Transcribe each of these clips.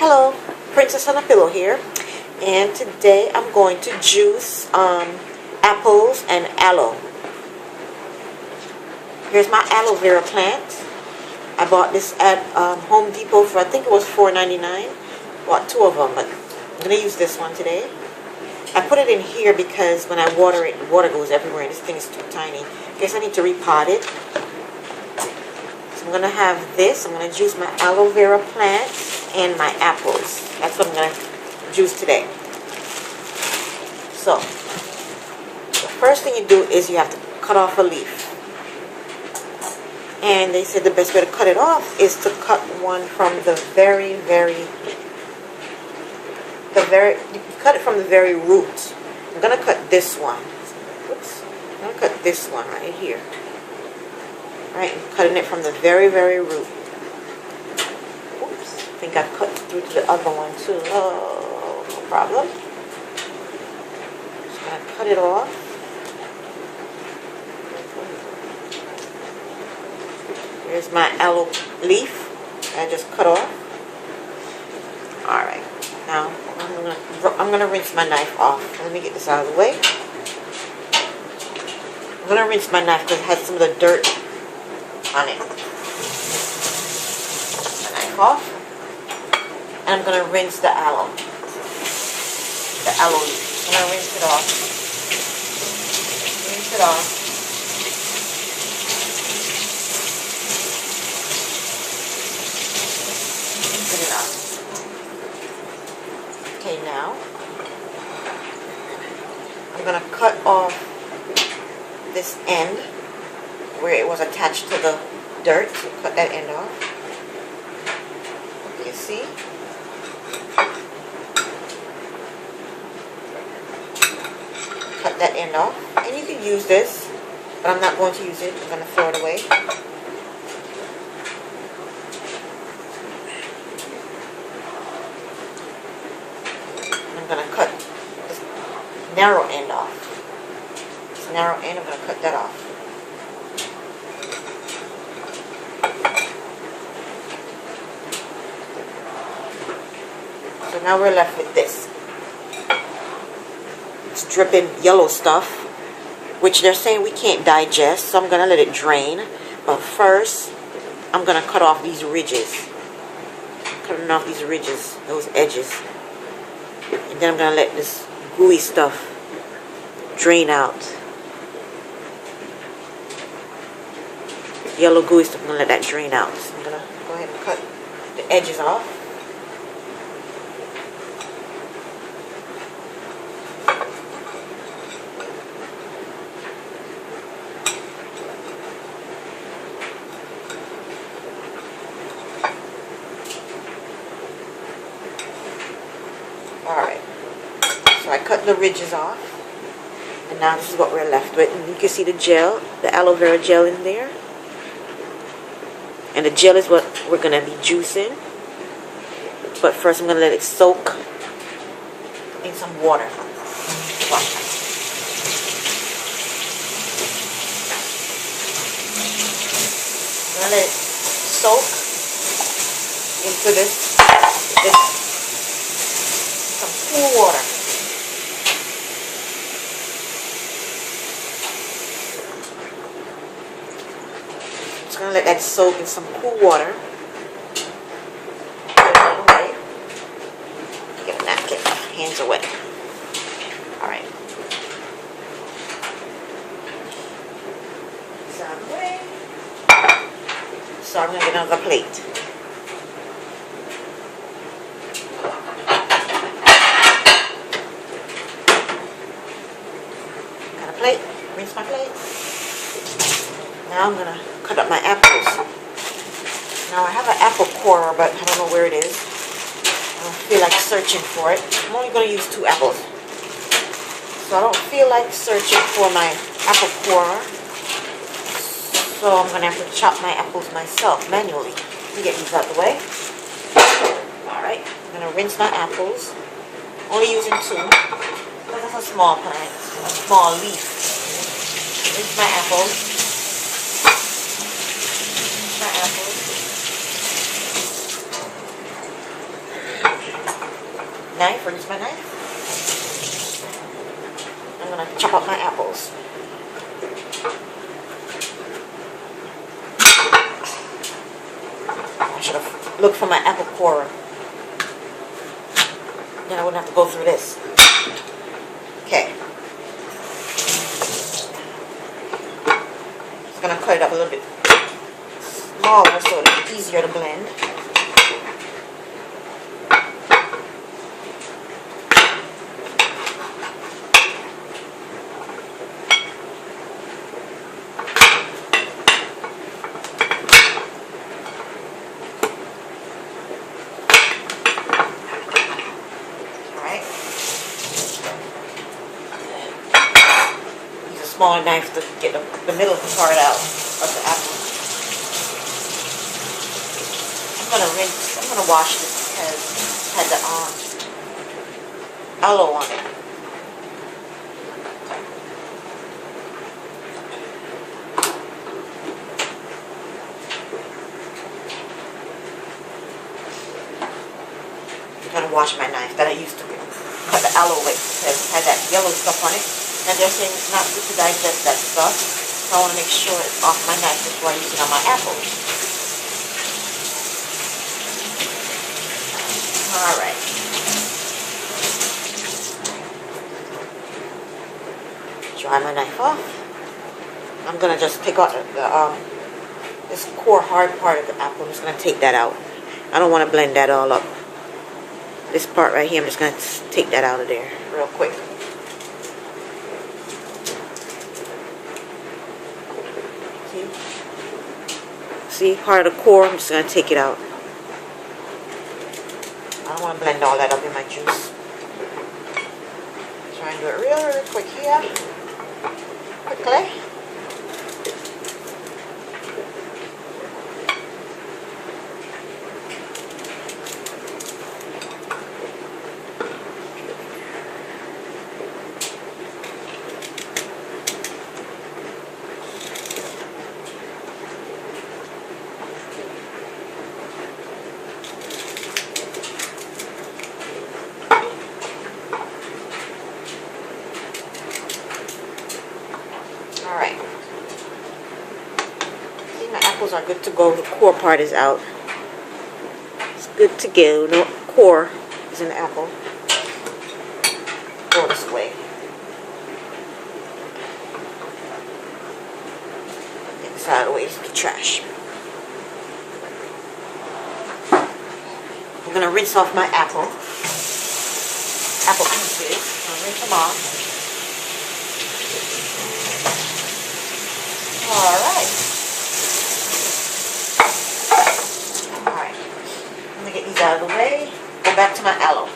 Hello, Princess on a Pillow here, and today I'm going to juice apples and aloe. Here's my aloe vera plant. I bought this at Home Depot for, I think it was $4.99. Bought two of them, but I'm going to use this one today. I put it in here because when I water it, water goes everywhere, and this thing is too tiny. I guess I need to repot it. So I'm going to have this. I'm going to juice my aloe vera plant and my apples. That's what I'm going to juice today. So, the first thing you do is you have to cut off a leaf. And they said the best way to cut it off is to cut one from you cut it from the very root. I'm going to cut this one. Oops. I'm going to cut this one right here. Right, I'm cutting it from the very root. Oops, I think I cut through to the other one too. Oh, no problem. Just going to cut it off. Here's my aloe leaf that I just cut off. Alright, now I'm going to rinse my knife off. Let me get this out of the way. I'm going to rinse my knife because it has some of the dirt on it. My knife off. And I'm going to rinse the aloe. The aloe leaf. I'm going to rinse it off. Rinse it off. Rinse it off. Okay, now I'm going to cut off this end where it was attached to the dirt. So cut that end off. You see? Cut that end off. And you can use this, but I'm not going to use it. I'm going to throw it away. I'm going to cut this narrow end off. This narrow end, I'm going to cut that off. So now we're left with this. It's dripping yellow stuff, which they're saying we can't digest, so I'm going to let it drain. But first, I'm going to cut off these ridges. Cutting off these ridges, those edges. And then I'm going to let this gooey stuff drain out. Yellow gooey stuff, I'm going to let that drain out. So I'm going to go ahead and cut the edges off. Alright, so I cut the ridges off, and now this is what we're left with. And you can see the gel, the aloe vera gel in there. And the gel is what we're going to be juicing. But first I'm going to let it soak in some water. Wow. I'm going to let it soak into this some cool water. Just going to let that soak in some cool water. Okay. Get a napkin. Hands are wet. Alright. So I'm going to get another plate. Plate, rinse my plate. Now I'm gonna cut up my apples. Now I have an apple corer, but I don't know where it is. I don't feel like searching for it. I'm only gonna use 2 apples, so I don't feel like searching for my apple corer. So I'm gonna have to chop my apples myself manually. Let me get these out of the way. All right, I'm gonna rinse my apples. Only using 2. This is a small plant, a small leaf. Rinse my apples. knife, or use my knife. I'm gonna chop up my apples. I should have looked for my apple corer. Then I wouldn't have to go through this. Okay. Just gonna cut it up a little bit smaller so it's easier to blend. Smaller knife to get the middle part out of the apple. I'm gonna wash this because it had the aloe on it. I'm gonna wash my knife that I used to cut the aloe with because it had that yellow stuff on it. And they're saying it's not good to digest that stuff, so I want to make sure it's off my knife before I use it on my apples. Alright. Dry my knife off. I'm going to just take out this core hard part of the apple. I'm just going to take that out. I don't want to blend that all up. This part right here, I'm just going to take that out of there real quick. See, part of the core, I'm just going to take it out. I don't want to blend all that up in my juice. Try and do it really quick here. Quickly. Alright. See, my apples are good to go. The core part is out. It's good to go. No core is in the apple. Go this way. Get this out of the way for the trash. I'm going to rinse off my apple pieces. I'm going to rinse them off. Alright. I'm going to get these out of the way. Go back to my aloe.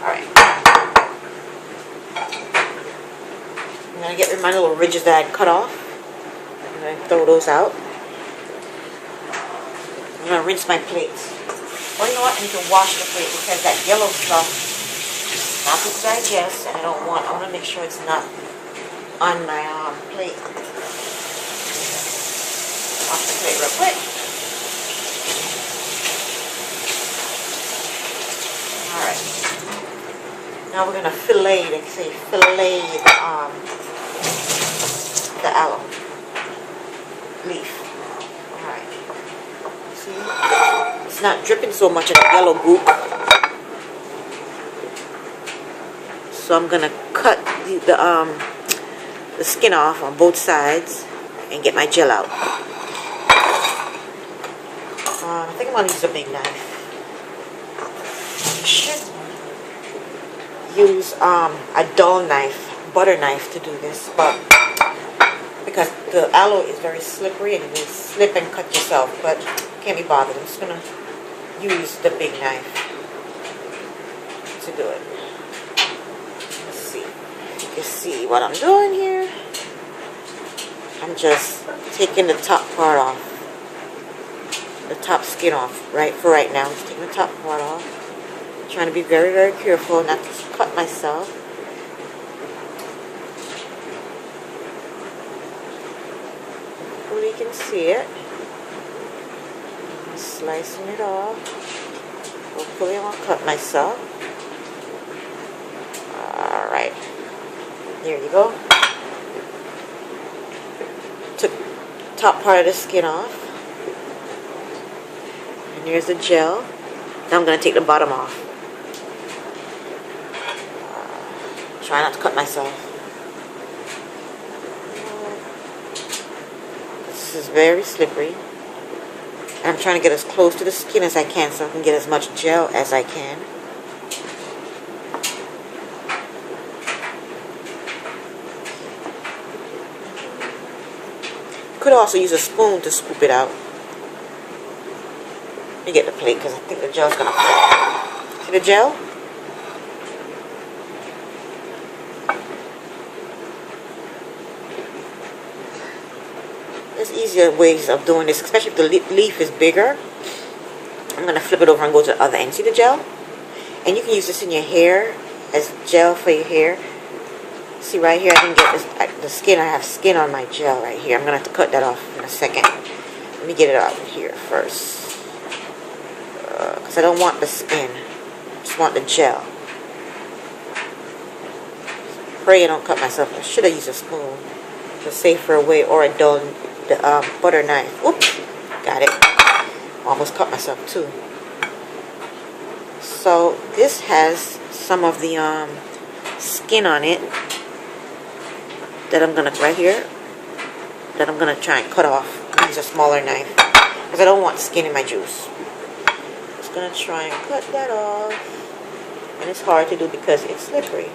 Alright. I'm going to get rid of my little ridges that I cut off. I'm going to throw those out. I'm going to rinse my plate. Well, you know what? I need to wash the plate because that yellow stuff is not good to digest, and I want to make sure it's not on my plate. Wash the plate real quick. Alright. Now we're going to fillet, they say fillet the aloe leaf. Alright. See? It's not dripping so much of the yellow goop. So I'm going to cut the skin off on both sides and get my gel out. I think I'm going to use a big knife. I should use a dull knife, butter knife to do this, but because the aloe is very slippery and you will slip and cut yourself, but can't be bothered. I'm just going to use the big knife to do it. Let's see. You can see what I'm doing here. I'm just taking the top part off. The top skin off, right now. I'm just taking the top part off. I'm trying to be very, very careful not to cut myself. Hopefully you can see it. I'm slicing it off. Go hopefully I won't cut myself. Alright. There you go. Took the top part of the skin off. And here's the gel. Now I'm going to take the bottom off. Try not to cut myself. This is very slippery. I'm trying to get as close to the skin as I can so I can get as much gel as I can. Could also use a spoon to scoop it out. Let me get the plate because I think the gel's gonna fall. See the gel? There's easier ways of doing this, especially if the leaf is bigger. I'm gonna flip it over and go to the other end. See the gel? And you can use this in your hair as gel for your hair. See right here, I didn't get this, the skin. I have skin on my gel right here. I'm gonna have to cut that off in a second. Let me get it out here first, because I don't want the skin. I just want the gel. Pray I don't cut myself. I should have used a spoon. It's a safer way, or a dull butter knife. Oops, got it. Almost cut myself too. So this has some of the skin on it that I'm gonna right here. That I'm gonna try and cut off. Use a smaller knife because I don't want skin in my juice. Just gonna try and cut that off, and it's hard to do because it's slippery.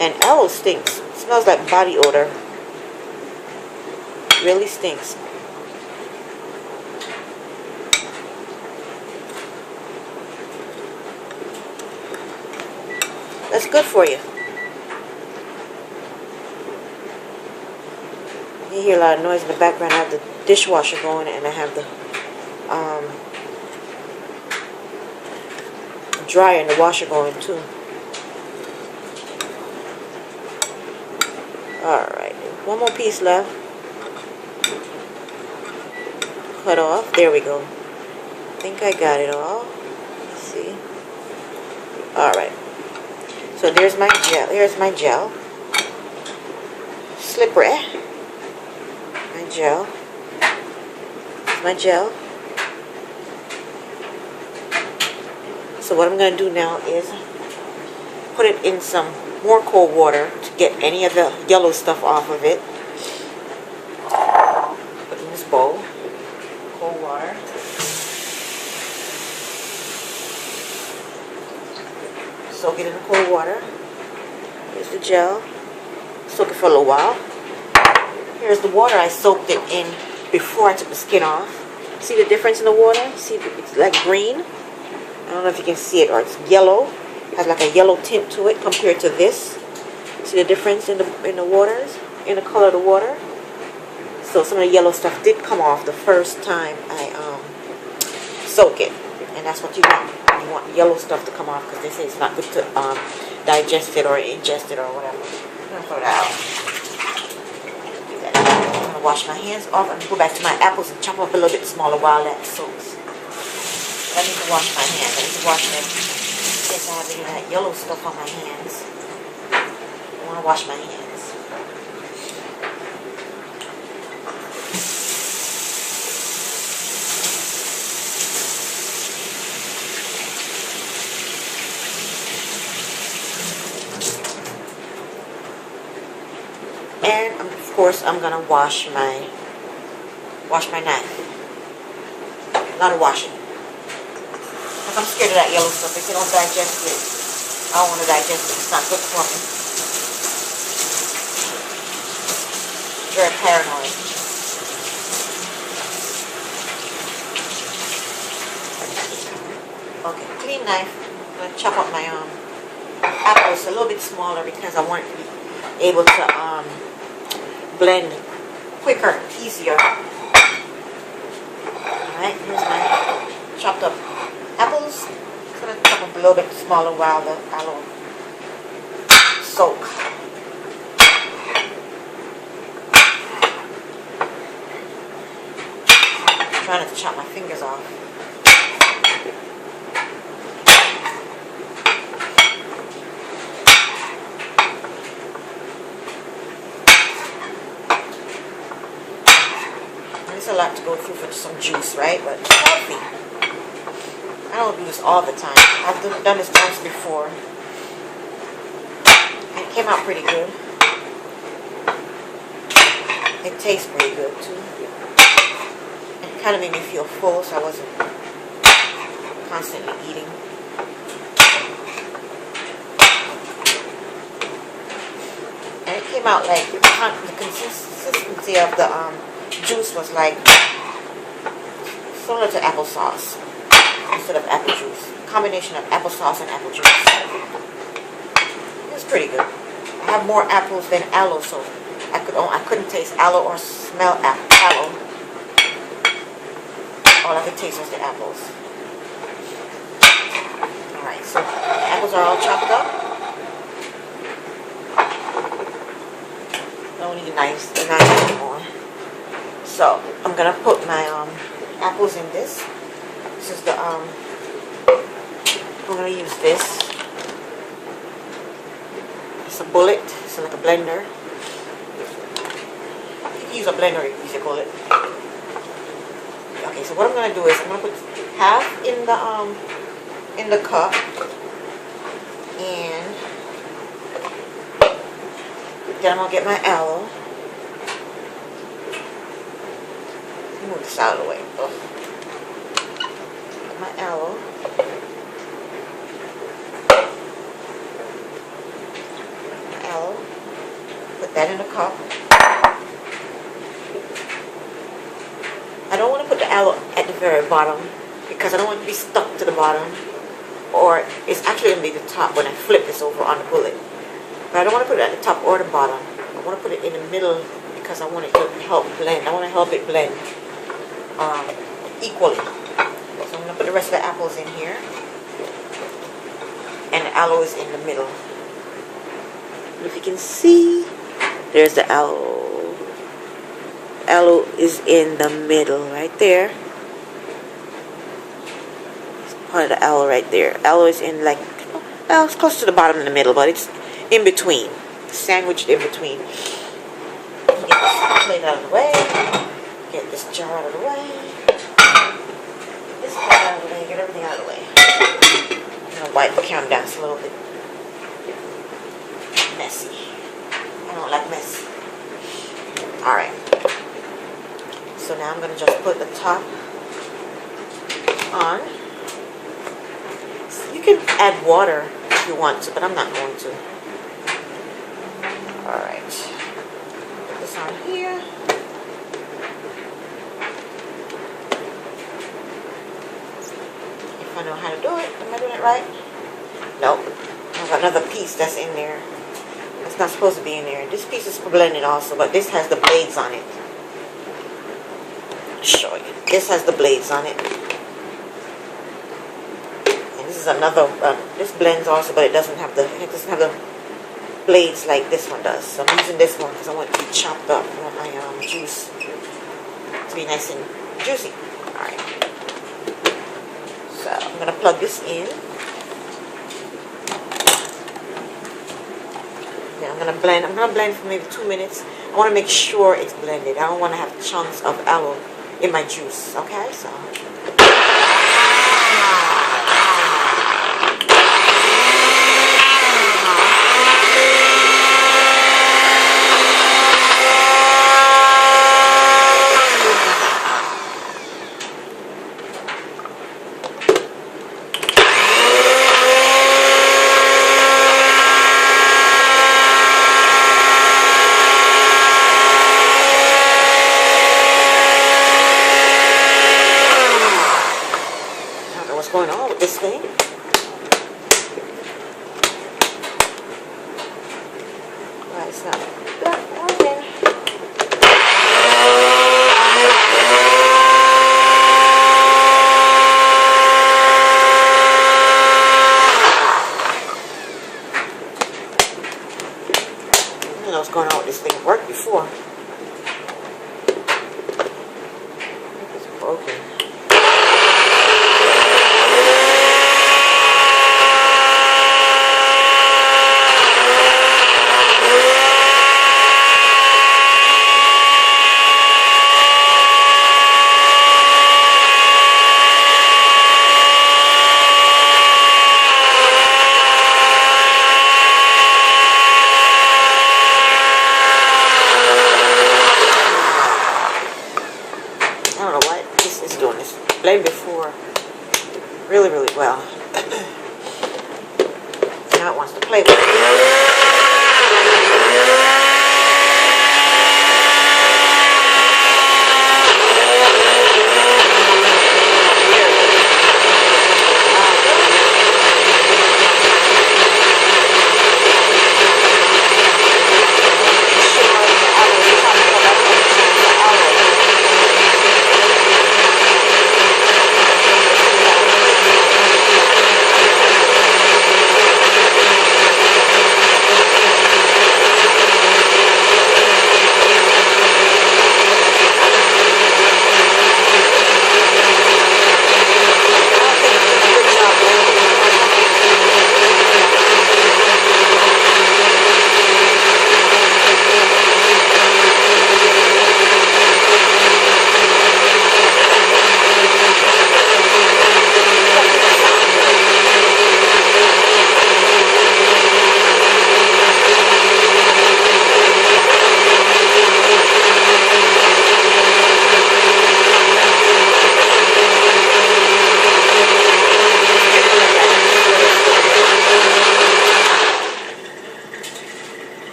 And aloe stinks. It smells like body odor. It really stinks. That's good for you. You hear a lot of noise in the background. I have the dishwasher going and I have the dryer and the washer going too. Alright, one more piece left. Cut off. There we go. I think I got it all. Let's see. Alright. So there's my gel. Here's my gel. Slippery. My gel. Here's my gel. So what I'm going to do now is put it in some more cold water to get any of the yellow stuff off of it. Put it in this bowl. Cold water. Soak it in the cold water. Here's the gel. Soak it for a little while. Here's the water I soaked it in before I took the skin off. See the difference in the water? See, it's like green. I don't know if you can see it, or it's yellow. It has like a yellow tint to it compared to this. See the difference in the waters, in the color of the water. So some of the yellow stuff did come off the first time I soak it, and that's what you want. You want the yellow stuff to come off because they say it's not good to digest it or ingest it or whatever. I'm gonna throw that out. Do that. I'm gonna wash my hands off and go back to my apples and chop up a little bit smaller while that soaks. I need to wash my hands. I need to wash them in case I have any of that yellow stuff on my hands. I want to wash my hands. And of course I'm gonna wash my knife. A lot of washing. Because I'm scared of that yellow stuff. If you don't digest it, I don't want to digest it. It's not good for me. Very paranoid. Okay, clean knife. I'm going to chop up my apples a little bit smaller because I want it to be able to blend quicker, easier. Alright, here's my chopped up apples. I'm going to chop them a little bit smaller while the aloe soak. trying not to chop my fingers off. It's a lot to go through for some juice, right? But it's healthy. I don't do this all the time. I've done this once before. And it came out pretty good. It tastes pretty good too. It kind of made me feel full, so I wasn't constantly eating. And it came out like the consistency of the juice was like similar to applesauce instead of apple juice. Combination of applesauce and apple juice. It was pretty good. I have more apples than aloe, so I couldn't taste aloe or smell aloe. All I could taste was the apples. Alright, so the apples are all chopped up. I don't need the knife anymore. So I'm gonna put my apples in this. This is the I'm gonna use this. It's a bullet. It's like a blender. You can use a blender if you call it. Okay, so what I'm gonna do is I'm gonna put half in the cup, and then I'm gonna get my aloe. Move this out of the way. Get my aloe. Put that in a cup. I don't want to put the aloe at the very bottom because I don't want it to be stuck to the bottom, or it's actually going to be the top when I flip this over on the bullet. But I don't want to put it at the top or the bottom. I want to put it in the middle because I want it to help blend. I want to help it blend equally. So I'm going to put the rest of the apples in here, and the aloe is in the middle. And if you can see, there's the aloe. Aloe is in the middle right there. It's part of the aloe right there. Aloe is in like, well, it's close to the bottom in the middle, but it's in between, sandwiched in between. Get this plate out of the way. Get this jar out of the way. This plate out of the way. Get everything out of the way. I'm gonna wipe the camera down. It's a little bit messy. I don't like mess. Alright. So now I'm going to just put the top on. You can add water if you want to, but I'm not going to. Alright. Put this on here. If I know how to do it. Am I doing it right? Nope. I have another piece that's in there. It's not supposed to be in there. This piece is for blending also, but this has the blades on it. I'll show you. This has the blades on it. And this is another, this blends also, but it doesn't have the blades like this one does. So I'm using this one because I want it to be chopped up. I want my juice to be nice and juicy. Alright. So I'm going to plug this in. I'm going to blend for maybe 2 minutes. I want to make sure it's blended. I don't want to have chunks of aloe in my juice. Okay, so. Going on with this thing. Right, it's not working. I don't know what's going on with this thing. It worked before. Okay. I don't know why this is doing this. Played before really, really well. Now it wants to play with it.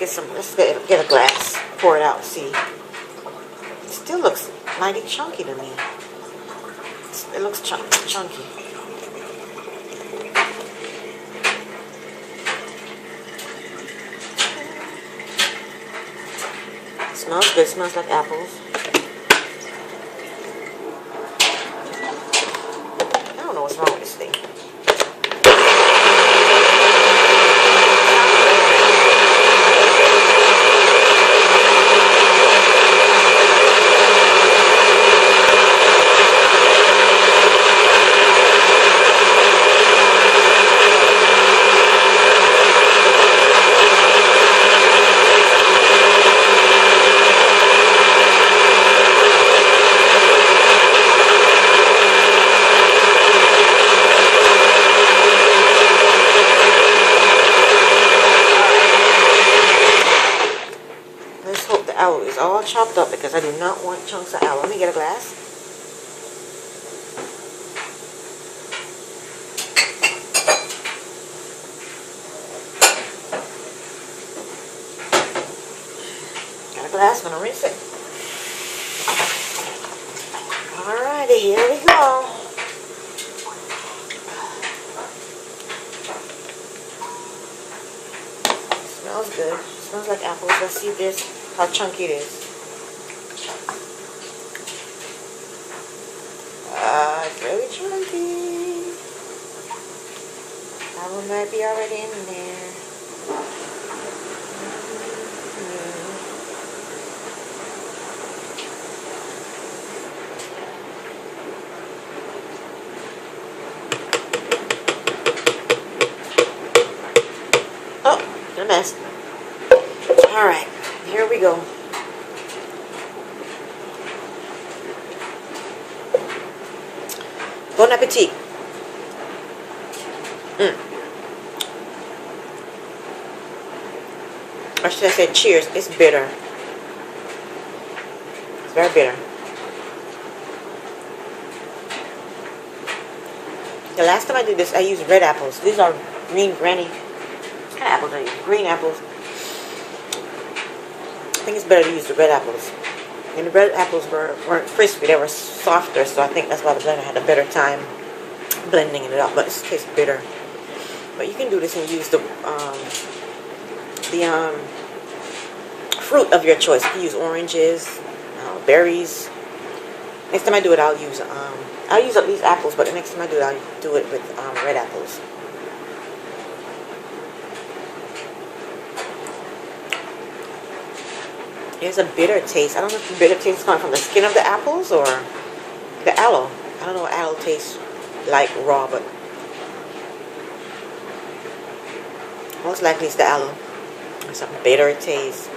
Let's get a glass, pour it out and see. It still looks mighty chunky to me. It looks chunky. It smells good, it smells like apples. I don't know what's wrong with this thing. Aloe is all chopped up because I do not want chunks of aloe. Let me get a glass. Got a glass, I'm gonna rinse it. Alrighty, here we go. Smells good. Smells like apples. Let's see this. How chunky it is. It's really chunky. That one might be already in there. Oh, a mess. Alright. Here we go. Bon appetit. Or should I say cheers? It's bitter. It's very bitter. The last time I did this, I used red apples. These are green granny. What kind of apples are these? Green apples. I think it's better to use the red apples. And the red apples weren't crispy, they were softer, so I think that's why the blender had a better time blending it up, but it tastes bitter. But you can do this and use the fruit of your choice. You can use oranges, berries. Next time I do it, I'll use at least apples, but the next time I do it, I'll do it with red apples. There's a bitter taste. I don't know if the bitter taste is coming from the skin of the apples or the aloe. I don't know what aloe tastes like raw, but most likely it's the aloe. It's a bitter taste.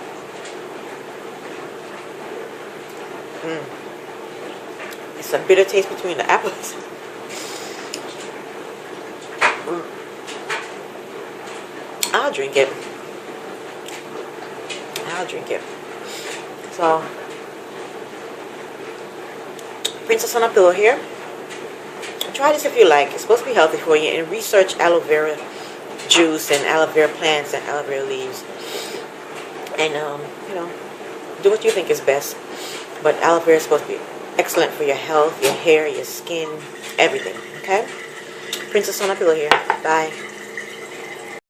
It's a bitter taste between the apples. I'll drink it. I'll drink it. So, Princess on a Pillow here. Try this if you like. It's supposed to be healthy for you. And research aloe vera juice and aloe vera plants and aloe vera leaves. And, you know, do what you think is best. But aloe vera is supposed to be excellent for your health, your hair, your skin, everything. Okay? Princess on a Pillow here. Bye.